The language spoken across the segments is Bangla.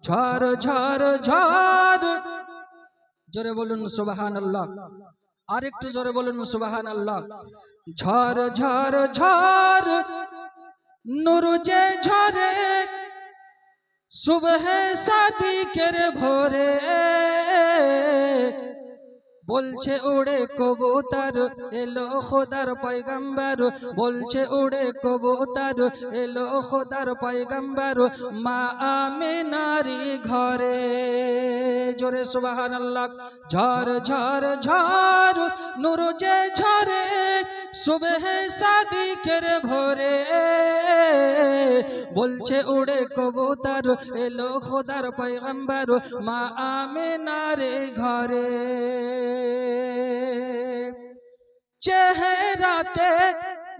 ঝড় ঝড় ঝড়, জোরে বলুন সুবহানাল্লাহ। আর একটু জোরে বলুন সুবহানাল্লাহ। ঝড় ঝড় ঝড়, নূর যে ঝরে, সুবহে সাদিকের ভোরে, বলছে উড়ে কবুতর এলো খোদার পয়গম্বর, বলছে উড়ে কবুতর এলো খোদার পয়গম্বর, মা আমিনারি ঘরে। জোরে সুবহানাল্লাহ। ঝড় ঝড় ঝড়, নূর যে ঝরে, সুবহে সাদিকের ভোরে, বলছে উড়ে কবুতর এলো খোদার পয়গম্বর, মা আমিনার ঘরে। চেহারাতে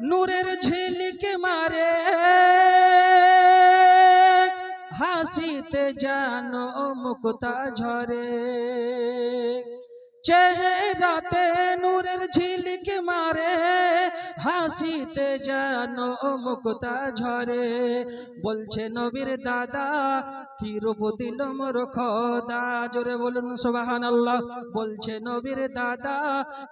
নূরের ঝিলিক মারে, হাসিতে জানো মুক্তা ঝরে। চেহারাতে নূরের ঝিলিক মারে, হাসিতে জানো মুক্তা ঝরে। বলছে নবীর দাদা কি রূপ দিল মোর খোদা। জোরে বলুন সুবহানাল্লাহ। বলছে নবীর দাদা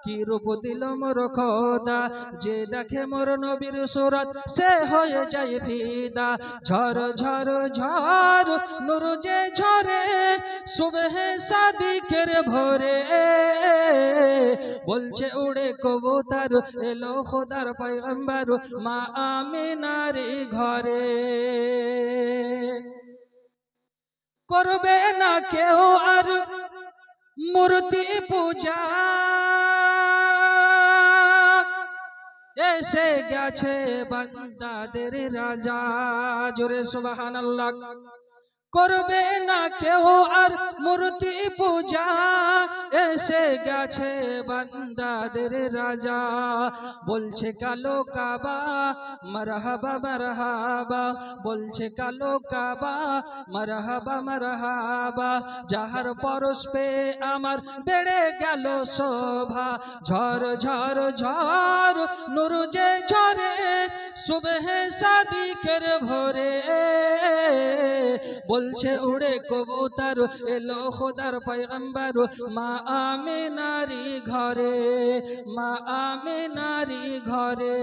কি রূপ দিল মোর খোদা, যে দেখে মোর নবীর সুরত সে হয়ে যায় ফিদা। ঝড় ঝড় ঝড়, নূর যে ঝরে, সুবহে সাদিকের ভোরে, বলছে উড়ে কবুতর এলো খোদার পয়গম্বর, মা আমিনার ঘরে। করবে না কেউ আর মূর্তি পূজা, এসে গেছে বান্দাদের রাজা। জোরে সুবহানাল্লাহ। করবে না কেউ আর মূর্তি পূজা, এসে গেছে বান্দাদের রাজা। বলছে কালো কাবা মারহাবা মারহাবা, বলছে কালো কাবা মারহাবা মারহাবা, যাহার পরশ পে আমার বেড়ে গেল শোভা। ঝড় ঝড় ঝড়, নূর যে ঝরে, সুবহে সাদিকের ভোরে, বলছে উড়ে কবুতর এলো খোদার পয়গম্বর, মা আমিনারি ঘরে, মা আমিনারি ঘরে।